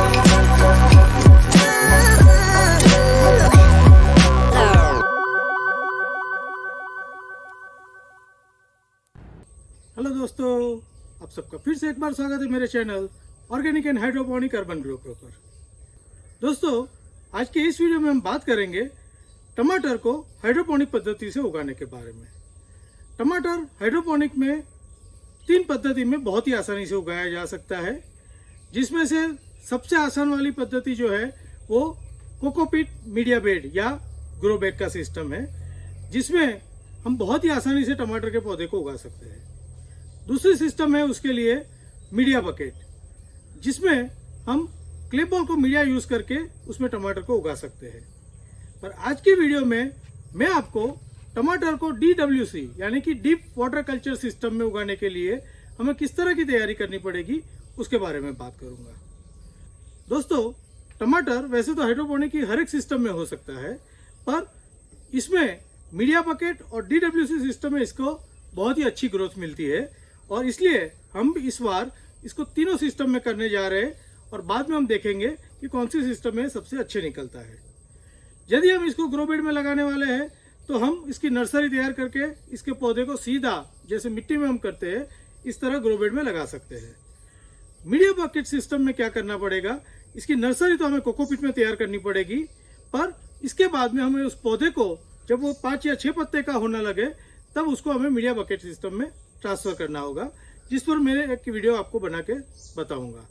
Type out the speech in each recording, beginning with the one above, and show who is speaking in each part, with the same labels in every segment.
Speaker 1: Hello दोस्तों, आप सबका फिर से एक बार स्वागत है मेरे channel organic and hydroponic urban grow पर। दोस्तों, आज के इस वीडियो में हम बात करेंगे टमाटर को हाइड्रोपोनिक पद्धति से उगाने के बारे में। टमाटर हाइड्रोपोनिक में 3 पद्धति में बहुत ही आसानी से उगाया जा सकता है, जिसमें से सबसे आसान वाली पद्धति जो है वो कोकोपीट मीडिया बेड या ग्रो बेड का सिस्टम है, जिसमें हम बहुत ही आसानी से टमाटर के पौधे को उगा सकते हैं। दूसरी सिस्टम है उसके लिए मीडिया बकेट, जिसमें हम क्ले बॉल को मीडिया यूज करके उसमें टमाटर को उगा सकते हैं। पर आज की वीडियो में मैं आपको टमाटर को DWC यानी कि डीप वाटर कल्चर सिस्टम में उगाने के लिए हमें किस तरह की तैयारी करनी पड़ेगी उसके बारे में बात करूंगा। दोस्तों, टमाटर वैसे तो हाइड्रोपोनिक की हर एक सिस्टम में हो सकता है, पर इसमें मीडिया बकेट और DWC सिस्टम में इसको बहुत ही अच्छी ग्रोथ मिलती है, और इसलिए हम इस बार इसको तीनों सिस्टम में करने जा रहे हैं और बाद में हम देखेंगे कि कौन सी सिस्टम में सबसे अच्छे निकलता है। यदि हम इसको ग्रो बेड में लगाने वाले हैं तो हम इसकी नर्सरी तैयार करके इसके पौधे को सीधा जैसे मिट्टी में हम करते हैं इस तरह ग्रो बेड में लगा सकते हैं। मीडिया बकेट सिस्टम में क्या करना पड़ेगा, इसकी नर्सरी तो हमें कोकोपीट में तैयार करनी पड़ेगी, पर इसके बाद में हमें उस पौधे को जब वो 5 या 6 पत्ते का होने लगे तब उसको हमें मीडिया बकेट सिस्टम में ट्रांसफर करना होगा, जिस पर मेरे एक वीडियो आपको बना के बताऊंगा।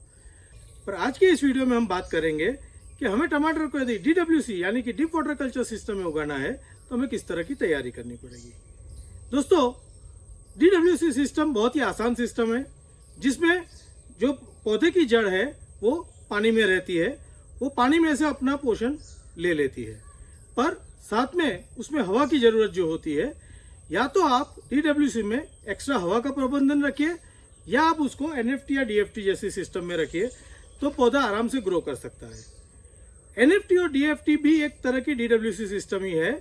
Speaker 1: पर आज के इस वीडियो में हम बात करेंगे कि हमें टमाटर को यदि DWC यानी कि डीप वाटर कल्चर सिस्टम में उगाना है तो हमें किस तरह की तैयारी करनी पड़ेगी। दोस्तों, DWC सिस्टम बहुत ही आसान सिस्टम है, जिसमें जो पौधे की जड़ है वो पानी में रहती है, वो पानी में से अपना पोषण ले लेती है, पर साथ में उसमें हवा की जरूरत जो होती है, या तो आप DWC में एक्स्ट्रा हवा का प्रबंधन रखिए या आप उसको NFT या DFT जैसी सिस्टम में रखिए, तो पौधा आराम से ग्रो कर सकता है। NFT और DFT भी एक तरह की DWC सिस्टम ही है,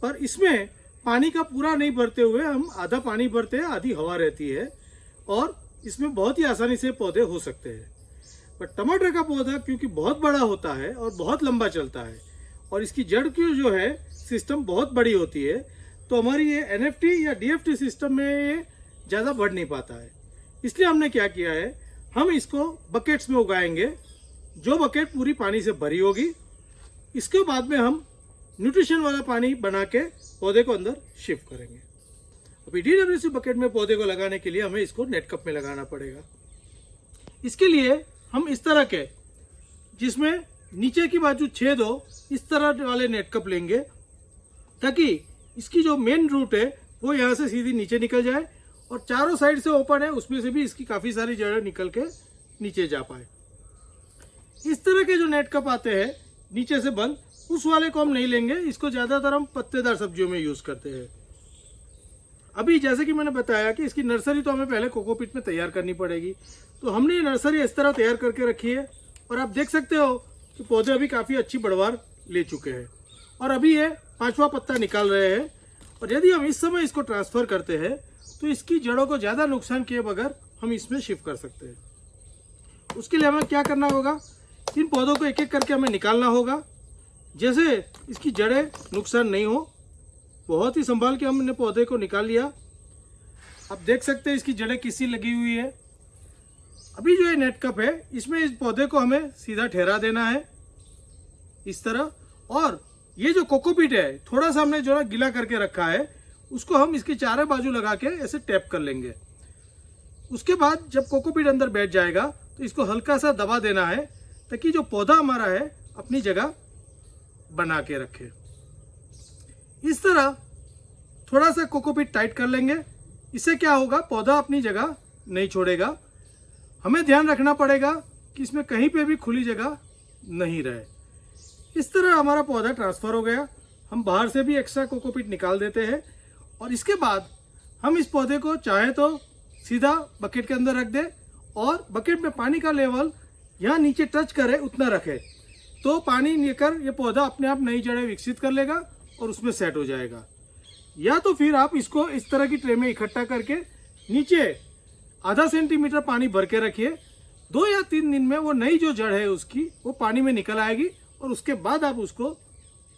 Speaker 1: पर इसमें पानी का पूरा नहीं भरते हुए हम आधा पानी भरते हैं, आधी हवा रहती है, और इसमें बहुत ही आसानी से पौधे हो सकते हैं। पर टमाटर का पौधा क्योंकि बहुत बड़ा होता है और बहुत लंबा चलता है और इसकी जड़ की जो है सिस्टम बहुत बड़ी होती है, तो हमारी ये NFT या DFT सिस्टम में ये ज़्यादा बढ़ नहीं पाता है। इसलिए हमने क्या किया है, हम इसको बकेट्स में उगाएंगे, जो बकेट पूरी पानी से भरी होगी। इसके बाद में हम न्यूट्रिशन वाला पानी बना के पौधे को अंदर शिफ्ट करेंगे। अभी DWC बकेट में पौधे को लगाने के लिए हमें इसको नेट कप में लगाना पड़ेगा। इसके लिए हम इस तरह के, जिसमें नीचे की बाजू छेद हो, इस तरह वाले नेट कप लेंगे, ताकि इसकी जो मेन रूट है वो यहाँ से सीधी नीचे निकल जाए और चारों साइड से ओपन है, उसमें से भी इसकी काफी सारी जड़ें निकल के नीचे जा पाए। इस तरह के जो नेट कप आते हैं नीचे से बंद, उस वाले को हम नहीं लेंगे, इसको ज्यादातर हम पत्तेदार सब्जियों में यूज करते हैं। अभी जैसे कि मैंने बताया कि इसकी नर्सरी तो हमें पहले कोकोपीट में तैयार करनी पड़ेगी, तो हमने ये नर्सरी इस तरह तैयार करके रखी है, और आप देख सकते हो कि पौधे अभी काफी अच्छी बढ़वार ले चुके हैं और अभी ये 5वां पत्ता निकाल रहे हैं। और यदि हम इस समय इसको ट्रांसफर करते हैं तो इसकी जड़ों को ज्यादा नुकसान किए बगैर हम इसमें शिफ्ट कर सकते हैं। उसके लिए हमें क्या करना होगा, इन पौधों को एक एक करके हमें निकालना होगा, जैसे इसकी जड़ें नुकसान नहीं हो। बहुत ही संभाल के हमने पौधे को निकाल लिया। आप देख सकते हैं इसकी जड़ें किसी लगी हुई है। अभी जो ये नेट कप है, इसमें इस पौधे को हमें सीधा ठहरा देना है इस तरह, और ये जो कोकोपीट है थोड़ा सा हमने जो है गीला करके रखा है, उसको हम इसके चारों बाजू लगा के ऐसे टैप कर लेंगे। उसके बाद जब कोकोपीट अंदर बैठ जाएगा तो इसको हल्का सा दबा देना है, ताकि जो पौधा हमारा है अपनी जगह बना के रखे। इस तरह थोड़ा सा कोकोपीट टाइट कर लेंगे। इससे क्या होगा, पौधा अपनी जगह नहीं छोड़ेगा। हमें ध्यान रखना पड़ेगा कि इसमें कहीं पे भी खुली जगह नहीं रहे। इस तरह हमारा पौधा ट्रांसफर हो गया। हम बाहर से भी एक्स्ट्रा कोकोपीट निकाल देते हैं, और इसके बाद हम इस पौधे को चाहे तो सीधा बकेट के अंदर रख दें, और बकेट में पानी का लेवल यहाँ नीचे टच करे उतना रखें, तो पानी लेकर ये पौधा अपने आप नई जड़ें विकसित कर लेगा और उसमें सेट हो जाएगा। या तो फिर आप इसको इस तरह की ट्रे में इकट्ठा करके नीचे आधा सेंटीमीटर पानी भर के रखिए, 2 या 3 दिन में वो नई जो जड़ है उसकी वो पानी में निकल आएगी और उसके बाद आप उसको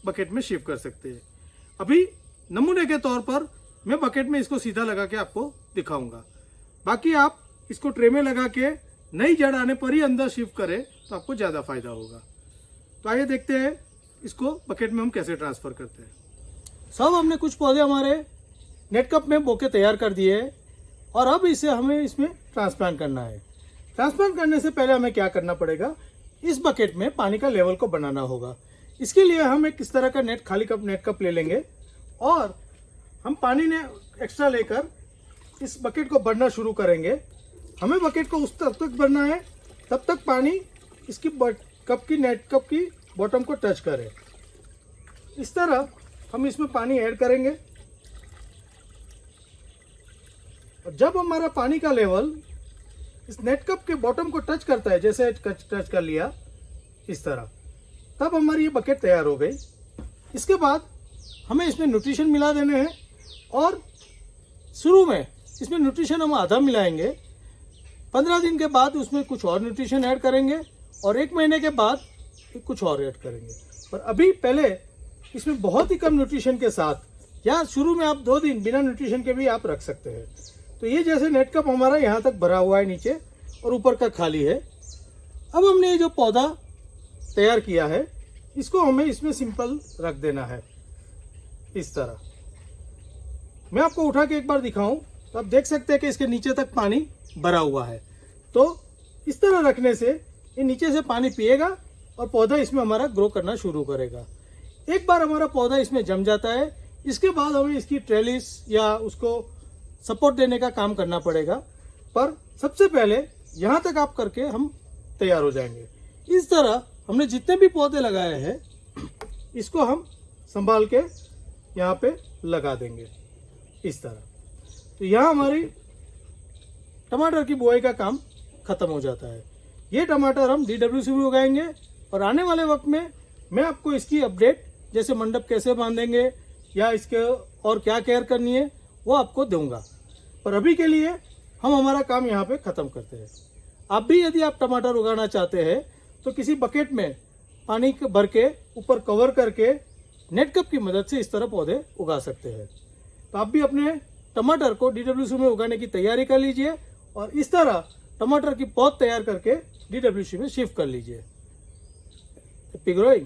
Speaker 1: बकेट में शिफ्ट कर सकते हैं। अभी नमूने के तौर पर मैं बकेट में इसको सीधा लगा के आपको दिखाऊंगा। बाकी आप इसको ट्रे में लगा के नई जड़ आने पर ही अंदर शिफ्ट करें तो आपको ज़्यादा फायदा होगा। तो आइए देखते हैं इसको बकेट में हम कैसे ट्रांसफ़र करते हैं। सब हमने कुछ पौधे हमारे नेट कप में बो के तैयार कर दिए हैं और अब इसे हमें इसमें ट्रांसप्लांट करना है। ट्रांसप्लांट करने से पहले हमें क्या करना पड़ेगा, इस बकेट में पानी का लेवल को बनाना होगा। इसके लिए हम एक किस तरह का खाली नेट कप ले लेंगे और हम पानी ने एक्स्ट्रा लेकर इस बकेट को भरना शुरू करेंगे। हमें बकेट को उस तब तक भरना है तब तक पानी इसकी नेट कप की बॉटम को टच करे। इस तरह हम इसमें पानी ऐड करेंगे और जब हमारा पानी का लेवल इस नेट कप के बॉटम को टच करता है, जैसे टच कर लिया इस तरह, तब हमारी ये बकेट तैयार हो गई। इसके बाद हमें इसमें न्यूट्रिशन मिला देने हैं और शुरू में इसमें न्यूट्रिशन हम आधा मिलाएंगे। 15 दिन के बाद उसमें कुछ और न्यूट्रिशन ऐड करेंगे और 1 महीने के बाद कुछ और ऐड करेंगे। पर अभी पहले इसमें बहुत ही कम न्यूट्रिशन के साथ या शुरू में आप 2 दिन बिना न्यूट्रिशन के भी आप रख सकते हैं। तो ये जैसे नेट कप हमारा यहाँ तक भरा हुआ है नीचे और ऊपर का खाली है। अब हमने ये जो पौधा तैयार किया है इसको हमें इसमें सिंपल रख देना है इस तरह। मैं आपको उठा के एक बार दिखाऊं तो आप देख सकते हैं कि इसके नीचे तक पानी भरा हुआ है। तो इस तरह रखने से ये नीचे से पानी पिएगा और पौधा इसमें हमारा ग्रो करना शुरू करेगा। एक बार हमारा पौधा इसमें जम जाता है, इसके बाद हमें इसकी ट्रेलिस या उसको सपोर्ट देने का काम करना पड़ेगा। पर सबसे पहले यहाँ तक आप करके हम तैयार हो जाएंगे। इस तरह हमने जितने भी पौधे लगाए हैं इसको हम संभाल के यहाँ पे लगा देंगे इस तरह। तो यहाँ हमारी टमाटर की बुआई का काम खत्म हो जाता है। ये टमाटर हम DWC में उगाएंगे और आने वाले वक्त में मैं आपको इसकी अपडेट, जैसे मंडप कैसे बांधेंगे या इसके और क्या केयर करनी है, वो आपको दूंगा। पर अभी के लिए हम हमारा काम यहाँ पे ख़त्म करते हैं। आप भी यदि आप टमाटर उगाना चाहते हैं तो किसी बकेट में पानी भर के ऊपर कवर करके नेट कप की मदद से इस तरह पौधे उगा सकते हैं। तो आप भी अपने टमाटर को DWC में उगाने की तैयारी कर लीजिए और इस तरह टमाटर की पौध तैयार करके DWC में शिफ्ट कर लीजिए। Happy growing.